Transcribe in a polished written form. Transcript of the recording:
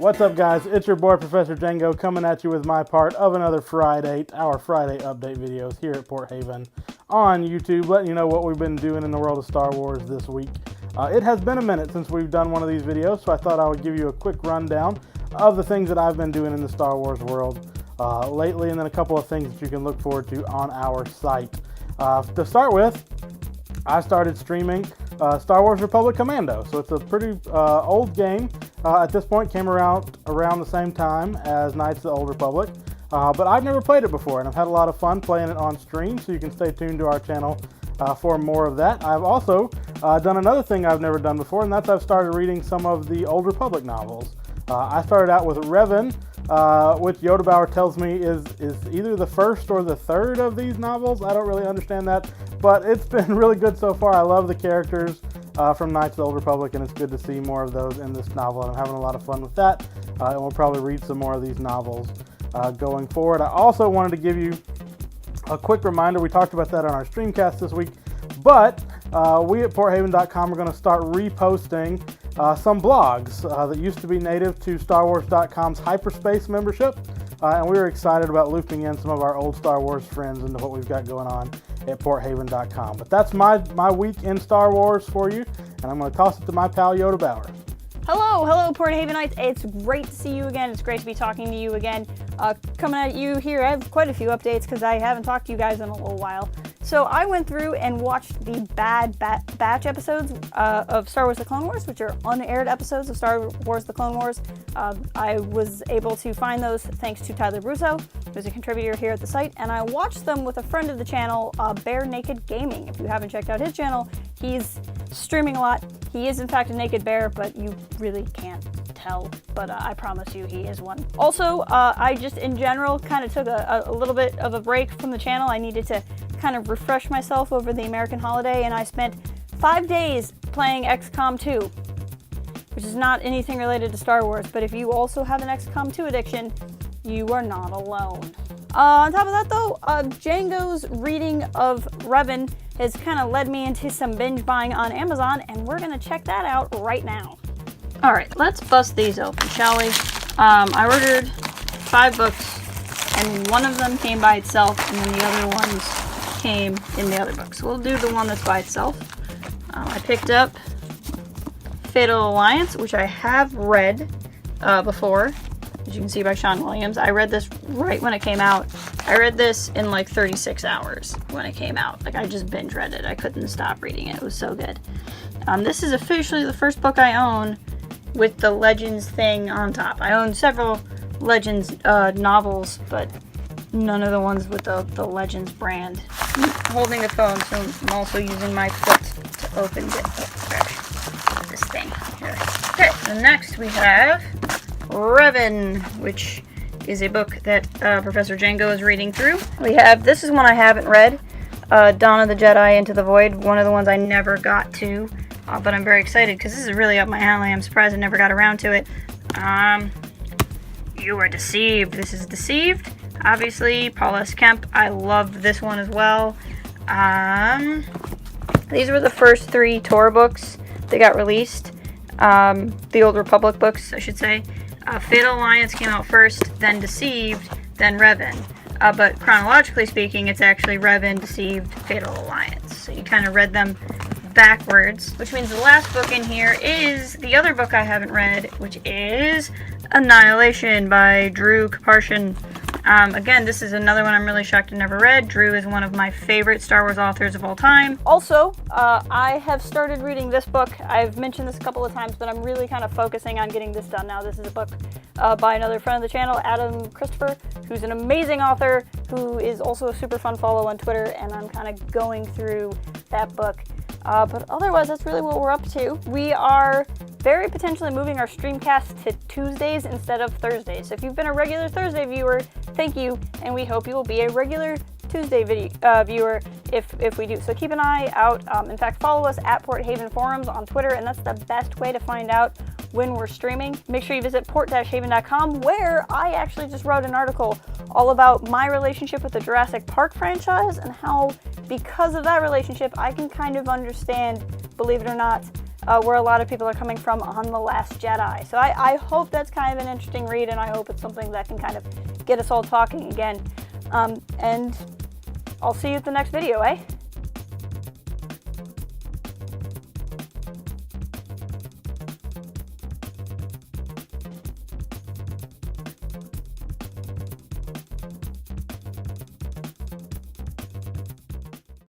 What's up, guys? It's your boy, Professor Jango, coming at you with my part of another Fridate, our Friday update videos here at Port Haven on YouTube, letting you know what we've been doing in the world of Star Wars this week. It has been a minute since we've done one of these videos, so I thought I would give you a quick rundown of the things that I've been doing in the Star Wars world lately, and then a couple of things that you can look forward to on our site. To start with, I started streaming Star Wars Republic Commando. So it's a pretty old game. At this point, came around the same time as Knights of the Old Republic. But I've never played it before, and I've had a lot of fun playing it on stream, so you can stay tuned to our channel for more of that. I've also done another thing I've never done before, and that's I've started reading some of the Old Republic novels. I started out with Refuge, which YodaBauer tells me is either the first or the third of these novels. I don't really understand that, but it's been really good so far. I love the characters from Knights of the Old Republic, and it's good to see more of those in this novel, and I'm having a lot of fun with that, and we'll probably read some more of these novels going forward. I also wanted to give you a quick reminder. We talked about that on our streamcast this week, but we at porthaven.com are going to start reposting some blogs that used to be native to StarWars.com's Hyperspace membership, and we were excited about looping in some of our old Star Wars friends into what we've got going on at porthaven.com. But that's my week in Star Wars for you, and I'm going to toss it to my pal YodaBauer. Hello, Port Havenites. It's great to see you again. It's great to be talking to you again. Coming at you here, I have quite a few updates because I haven't talked to you guys in a little while. So I went through and watched the Bad Batch episodes of Star Wars The Clone Wars, which are unaired episodes of Star Wars The Clone Wars. I was able to find those thanks to Tyler Russo, who's a contributor here at the site, and I watched them with a friend of the channel, Bare Naked Gaming. If you haven't checked out his channel, he's streaming a lot. He is in fact a naked bear, but you really can't tell, but I promise you he is one. Also, I just in general kind of took a little bit of a break from the channel. I needed to kind of refresh myself over the American holiday, and I spent 5 days playing XCOM 2, which is not anything related to Star Wars, but if you also have an XCOM 2 addiction, you are not alone. On top of that though, Jango's reading of Revan has kind of led me into some binge buying on Amazon, and we're gonna check that out right now. Alright, let's bust these open, shall we? I ordered 5 books, and one of them came by itself, and then the other ones came in the other book. So we'll do the one that's by itself. I picked up Fatal Alliance, which I have read before, as you can see by Sean Williams. I read this right when it came out. I read this in like 36 hours when it came out. Like, I just binge read it. I couldn't stop reading it. It was so good. This is officially the first book I own with the Legends thing on top. I own several Legends novels, but none of the ones with the Legends brand. I'm holding the phone, so I'm also using my foot to open this thing. Here. Okay, so next we have Revan, which is a book that Professor Jango is reading through. This is one I haven't read, Dawn of the Jedi Into the Void, one of the ones I never got to, but I'm very excited because this is really up my alley. I'm surprised I never got around to it. You Were Deceived. This is Deceived. Obviously, Paul S. Kemp. I loved this one as well. These were the first 3 Tor books that got released. The Old Republic books, I should say. Fatal Alliance came out first, then Deceived, then Revan. But chronologically speaking, it's actually Revan, Deceived, Fatal Alliance. So you kind of read them backwards, which means the last book in here is the other book I haven't read, which is Annihilation by Drew Karpyshyn. Again, this is another one I'm really shocked I never read. Drew is one of my favorite Star Wars authors of all time. Also, I have started reading this book. I've mentioned this a couple of times, but I'm really kind of focusing on getting this done now. This is a book by another friend of the channel, Adam Christopher, who's an amazing author, who is also a super fun follow on Twitter, and I'm kind of going through that book. But otherwise, that's really what we're up to. We are very potentially moving our streamcast to Tuesdays instead of Thursdays. So if you've been a regular Thursday viewer, thank you, and we hope you will be a regular Tuesday viewer if we do. So keep an eye out. In fact, follow us at Port Haven Forums on Twitter, and that's the best way to find out when we're streaming. Make sure you visit port-haven.com, where I actually just wrote an article all about my relationship with the Jurassic Park franchise and how, because of that relationship, I can kind of understand, believe it or not, where a lot of people are coming from on The Last Jedi. So I hope that's kind of an interesting read, and I hope it's something that can kind of get us all talking again. And I'll see you at the next video, eh?